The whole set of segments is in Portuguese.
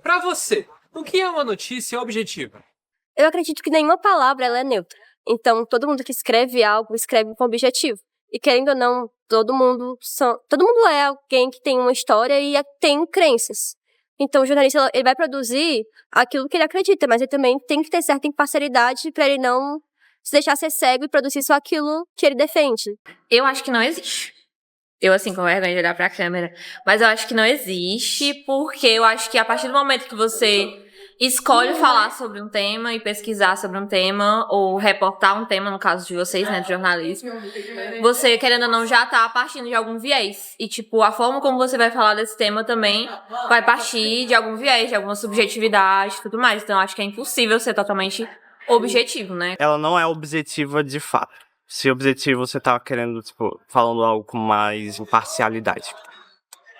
Pra você, o que é uma notícia objetiva? Eu acredito que nenhuma palavra ela é neutra. Então, todo mundo que escreve algo, escreve com objetivo. E querendo ou não, todo mundo é alguém que tem uma história e tem crenças. Então, o jornalista ele vai produzir aquilo que ele acredita, mas ele também tem que ter certa imparcialidade para ele não se deixar ser cego e produzir só aquilo que ele defende. Eu acho que não existe. Eu, assim, com vergonha de olhar pra câmera. Mas eu acho que não existe, porque eu acho que a partir do momento que você escolhe falar sobre um tema e pesquisar sobre um tema, ou reportar um tema, no caso de vocês, né, de jornalismo, você, querendo ou não, já tá partindo de algum viés. E, tipo, a forma como você vai falar desse tema também vai partir de algum viés, de alguma subjetividade e tudo mais. Então, eu acho que é impossível ser totalmente objetivo, né? Ela não é objetiva de fato. Se objetivo você tá querendo, tipo, falando algo com mais imparcialidade.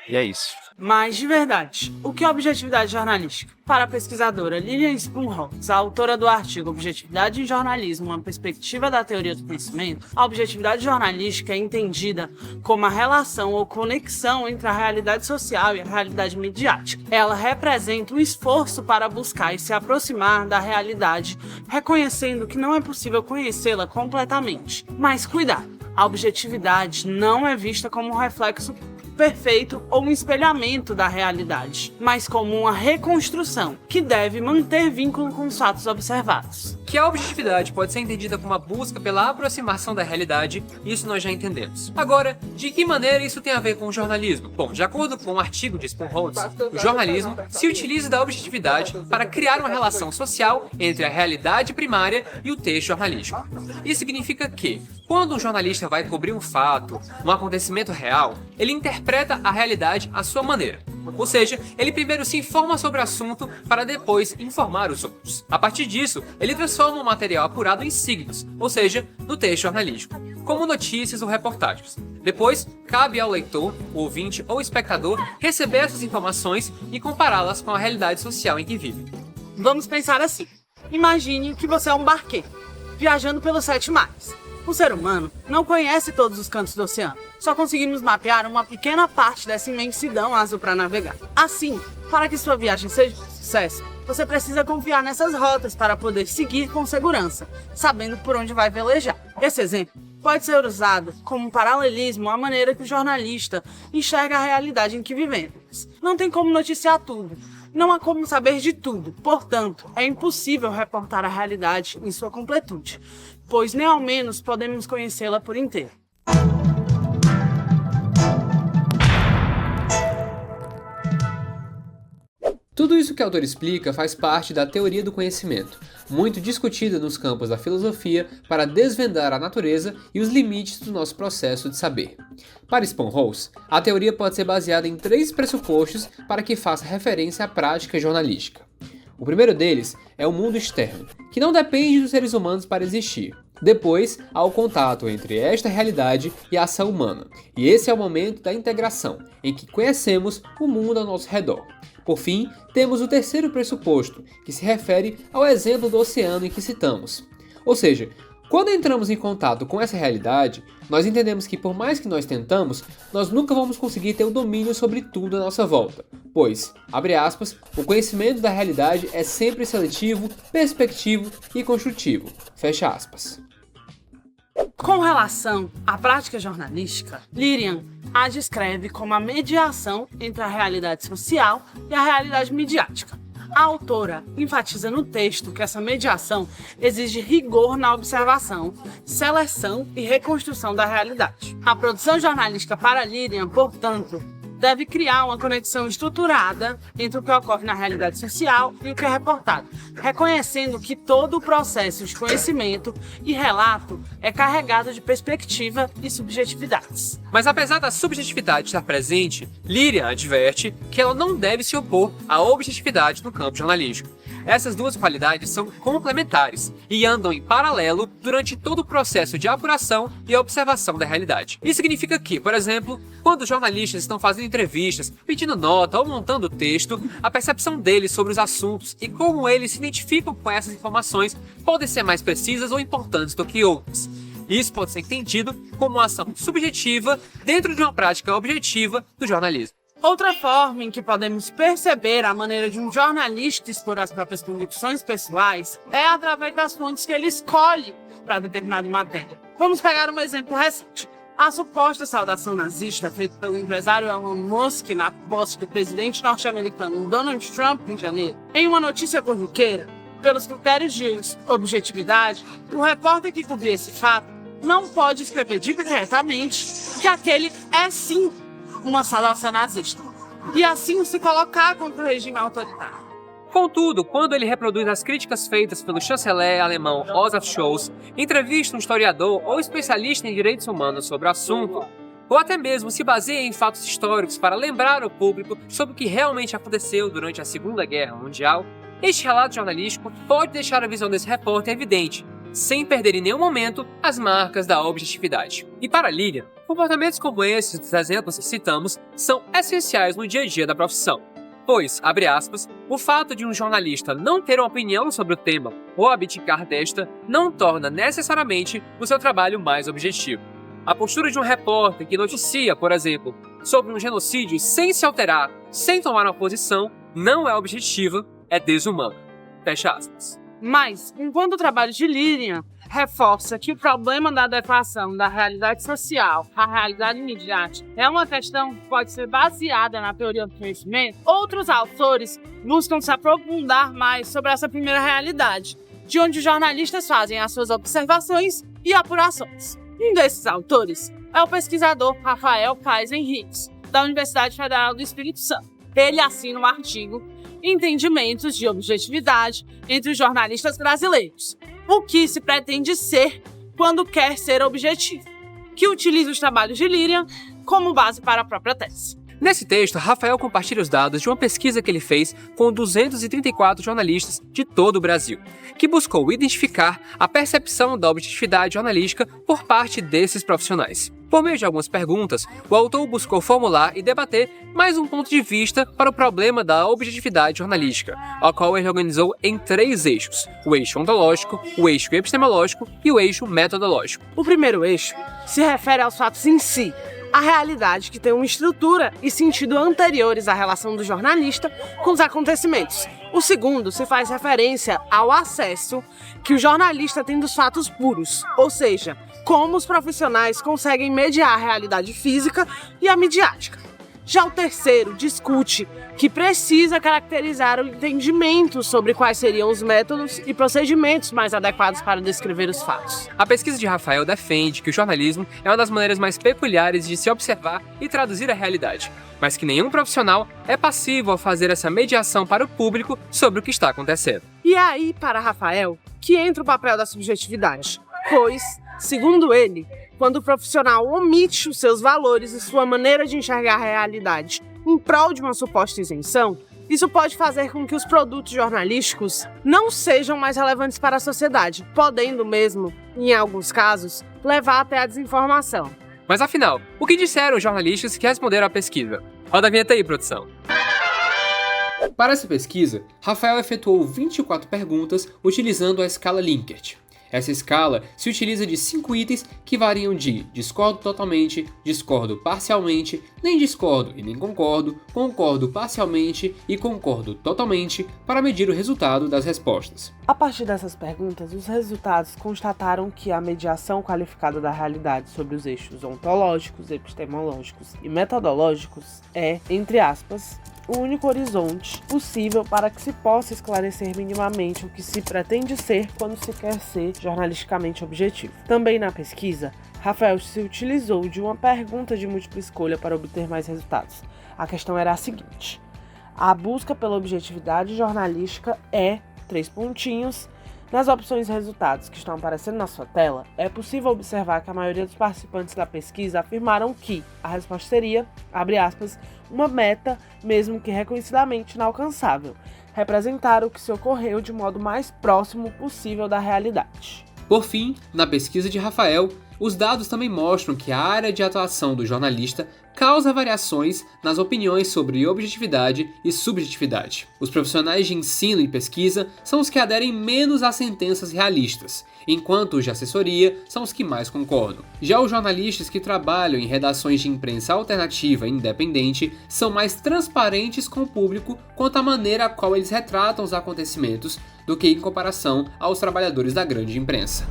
E é isso. Mas, de verdade, o que é objetividade jornalística? Para a pesquisadora Lilian Spumholtz, a autora do artigo Objetividade em Jornalismo, uma perspectiva da teoria do conhecimento, a objetividade jornalística é entendida como a relação ou conexão entre a realidade social e a realidade midiática. Ela representa um esforço para buscar e se aproximar da realidade, reconhecendo que não é possível conhecê-la completamente. Mas cuidado, a objetividade não é vista como um reflexo perfeito ou um espelhamento da realidade, mas como uma reconstrução que deve manter vínculo com os fatos observados. Que a objetividade pode ser entendida como a busca pela aproximação da realidade, isso nós já entendemos. Agora, de que maneira isso tem a ver com o jornalismo? Bom, de acordo com um artigo de Spumholtz, o jornalismo se utiliza da objetividade para criar uma relação social entre a realidade primária e o texto jornalístico. Isso significa que, quando um jornalista vai cobrir um fato, um acontecimento real, ele interpreta a realidade à sua maneira. Ou seja, ele primeiro se informa sobre o assunto para depois informar os outros. A partir disso, ele transforma o material apurado em signos, ou seja, no texto jornalístico, como notícias ou reportagens. Depois, cabe ao leitor, ouvinte ou espectador receber essas informações e compará-las com a realidade social em que vive. Vamos pensar assim. Imagine que você é um barqueiro, viajando pelos 7 mares. O ser humano não conhece todos os cantos do oceano. Só conseguimos mapear uma pequena parte dessa imensidão azul para navegar. Assim, para que sua viagem seja um sucesso, você precisa confiar nessas rotas para poder seguir com segurança, sabendo por onde vai velejar. Esse exemplo pode ser usado como um paralelismo à maneira que o jornalista enxerga a realidade em que vivemos. Não tem como noticiar tudo. Não há como saber de tudo, portanto, é impossível reportar a realidade em sua completude, pois nem ao menos podemos conhecê-la por inteiro. Tudo isso que o autor explica faz parte da teoria do conhecimento, muito discutida nos campos da filosofia para desvendar a natureza e os limites do nosso processo de saber. Para Spumholtz, a teoria pode ser baseada em 3 pressupostos para que faça referência à prática jornalística. O primeiro deles é o mundo externo, que não depende dos seres humanos para existir. Depois, há o contato entre esta realidade e a ação humana, e esse é o momento da integração, em que conhecemos o mundo ao nosso redor. Por fim, temos o terceiro pressuposto, que se refere ao exemplo do oceano em que citamos. Ou seja, quando entramos em contato com essa realidade, nós entendemos que por mais que nós tentamos, nós nunca vamos conseguir ter o domínio sobre tudo à nossa volta, pois, abre aspas, o conhecimento da realidade é sempre seletivo, perspectivo e construtivo, fecha aspas. Com relação à prática jornalística, Lilian a descreve como a mediação entre a realidade social e a realidade midiática. A autora enfatiza no texto que essa mediação exige rigor na observação, seleção e reconstrução da realidade. A produção jornalística para Lilian, portanto, deve criar uma conexão estruturada entre o que ocorre na realidade social e o que é reportado, reconhecendo que todo o processo de conhecimento e relato é carregado de perspectiva e subjetividades. Mas apesar da subjetividade estar presente, Lilian adverte que ela não deve se opor à objetividade no campo jornalístico. Essas duas qualidades são complementares e andam em paralelo durante todo o processo de apuração e observação da realidade. Isso significa que, por exemplo, quando os jornalistas estão fazendo entrevistas, pedindo nota ou montando texto, a percepção deles sobre os assuntos e como eles se identificam com essas informações podem ser mais precisas ou importantes do que outras. Isso pode ser entendido como uma ação subjetiva dentro de uma prática objetiva do jornalismo. Outra forma em que podemos perceber a maneira de um jornalista expor as próprias convicções pessoais é através das fontes que ele escolhe para determinada matéria. Vamos pegar um exemplo recente. A suposta saudação nazista feita pelo empresário Elon Musk na posse do presidente norte-americano Donald Trump em janeiro. Em uma notícia corriqueira, pelos critérios de objetividade, o repórter que cobriu esse fato não pode escrever diretamente que aquele é sim uma saudação nazista, e assim se colocar contra o regime autoritário. Contudo, quando ele reproduz as críticas feitas pelo chanceler alemão Olaf Scholz, entrevista um historiador ou especialista em direitos humanos sobre o assunto, ou até mesmo se baseia em fatos históricos para lembrar ao público sobre o que realmente aconteceu durante a Segunda Guerra Mundial, este relato jornalístico pode deixar a visão desse repórter evidente, sem perder em nenhum momento as marcas da objetividade. E para Lilian, comportamentos como esses dos exemplos que citamos são essenciais no dia a dia da profissão. Pois, abre aspas, o fato de um jornalista não ter uma opinião sobre o tema ou abdicar desta não torna necessariamente o seu trabalho mais objetivo. A postura de um repórter que noticia, por exemplo, sobre um genocídio sem se alterar, sem tomar uma posição, não é objetiva, é desumana. Fecha aspas. Mas, enquanto o trabalho de Lilian reforça que o problema da adequação da realidade social à realidade midiática é uma questão que pode ser baseada na teoria do conhecimento, outros autores buscam se aprofundar mais sobre essa primeira realidade, de onde os jornalistas fazem as suas observações e apurações. Um desses autores é o pesquisador Rafael Paes Henriques, da Universidade Federal do Espírito Santo. Ele assina um artigo Entendimentos de objetividade entre os jornalistas brasileiros, o que se pretende ser quando quer ser objetivo, que utiliza os trabalhos de Lilian como base para a própria tese. Nesse texto, Rafael compartilha os dados de uma pesquisa que ele fez com 234 jornalistas de todo o Brasil, que buscou identificar a percepção da objetividade jornalística por parte desses profissionais. Por meio de algumas perguntas, o autor buscou formular e debater mais um ponto de vista para o problema da objetividade jornalística, ao qual ele organizou em 3 eixos: o eixo ontológico, o eixo epistemológico e o eixo metodológico. O primeiro eixo se refere aos fatos em si, a realidade que tem uma estrutura e sentido anteriores à relação do jornalista com os acontecimentos. O segundo se faz referência ao acesso que o jornalista tem dos fatos puros, ou seja, como os profissionais conseguem mediar a realidade física e a midiática. Já o terceiro discute que precisa caracterizar o entendimento sobre quais seriam os métodos e procedimentos mais adequados para descrever os fatos. A pesquisa de Rafael defende que o jornalismo é uma das maneiras mais peculiares de se observar e traduzir a realidade, mas que nenhum profissional é passivo ao fazer essa mediação para o público sobre o que está acontecendo. E é aí, para Rafael, que entra o papel da subjetividade, pois, segundo ele, quando o profissional omite os seus valores e sua maneira de enxergar a realidade em prol de uma suposta isenção, isso pode fazer com que os produtos jornalísticos não sejam mais relevantes para a sociedade, podendo mesmo, em alguns casos, levar até a desinformação. Mas afinal, o que disseram os jornalistas que responderam à pesquisa? Roda a vinheta aí, produção. Para essa pesquisa, Rafael efetuou 24 perguntas utilizando a escala Likert. Essa escala se utiliza de 5 itens que variam de discordo totalmente, discordo parcialmente, nem discordo e nem concordo, concordo parcialmente e concordo totalmente para medir o resultado das respostas. A partir dessas perguntas, os resultados constataram que a mediação qualificada da realidade sobre os eixos ontológicos, epistemológicos e metodológicos é, entre aspas, o único horizonte possível para que se possa esclarecer minimamente o que se pretende ser quando se quer ser jornalisticamente objetivo. Também na pesquisa, Rafael se utilizou de uma pergunta de múltipla escolha para obter mais resultados. A questão era a seguinte: a busca pela objetividade jornalística é, 3 pontinhos, nas opções de resultados que estão aparecendo na sua tela, é possível observar que a maioria dos participantes da pesquisa afirmaram que a resposta seria, abre aspas, uma meta, mesmo que reconhecidamente inalcançável, representar o que se ocorreu de modo mais próximo possível da realidade. Por fim, na pesquisa de Rafael, os dados também mostram que a área de atuação do jornalista causa variações nas opiniões sobre objetividade e subjetividade. Os profissionais de ensino e pesquisa são os que aderem menos a sentenças realistas, enquanto os de assessoria são os que mais concordam. Já os jornalistas que trabalham em redações de imprensa alternativa e independente são mais transparentes com o público quanto à maneira a qual eles retratam os acontecimentos do que em comparação aos trabalhadores da grande imprensa.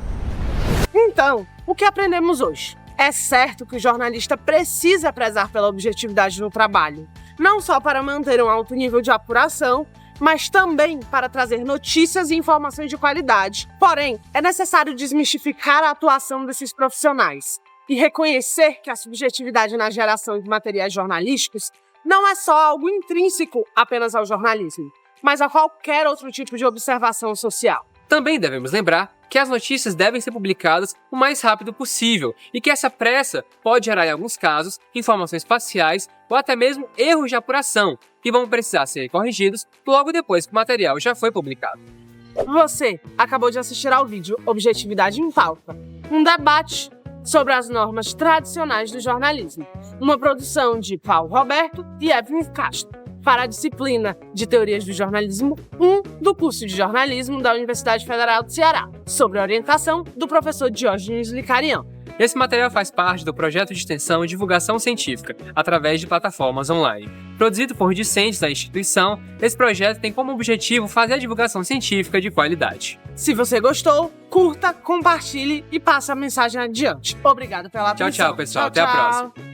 Então, o que aprendemos hoje? É certo que o jornalista precisa prezar pela objetividade no trabalho, não só para manter um alto nível de apuração, mas também para trazer notícias e informações de qualidade. Porém, é necessário desmistificar a atuação desses profissionais e reconhecer que a subjetividade na geração de materiais jornalísticos não é só algo intrínseco apenas ao jornalismo, mas a qualquer outro tipo de observação social. Também devemos lembrar que as notícias devem ser publicadas o mais rápido possível e que essa pressa pode gerar, em alguns casos, informações parciais ou até mesmo erros de apuração, que vão precisar ser corrigidos logo depois que o material já foi publicado. Você acabou de assistir ao vídeo Objetividade em Pauta, um debate sobre as normas tradicionais do jornalismo, uma produção de Paulo Roberto e Evelyn Castro, para a disciplina de Teorias do Jornalismo 1 do curso de Jornalismo da Universidade Federal do Ceará, sob a orientação do professor Diógenes Licarian. Esse material faz parte do projeto de extensão e divulgação científica, através de plataformas online. Produzido por discentes da instituição, esse projeto tem como objetivo fazer a divulgação científica de qualidade. Se você gostou, curta, compartilhe e passe a mensagem adiante. Obrigado pela atenção. Tchau, pessoal. Até a próxima.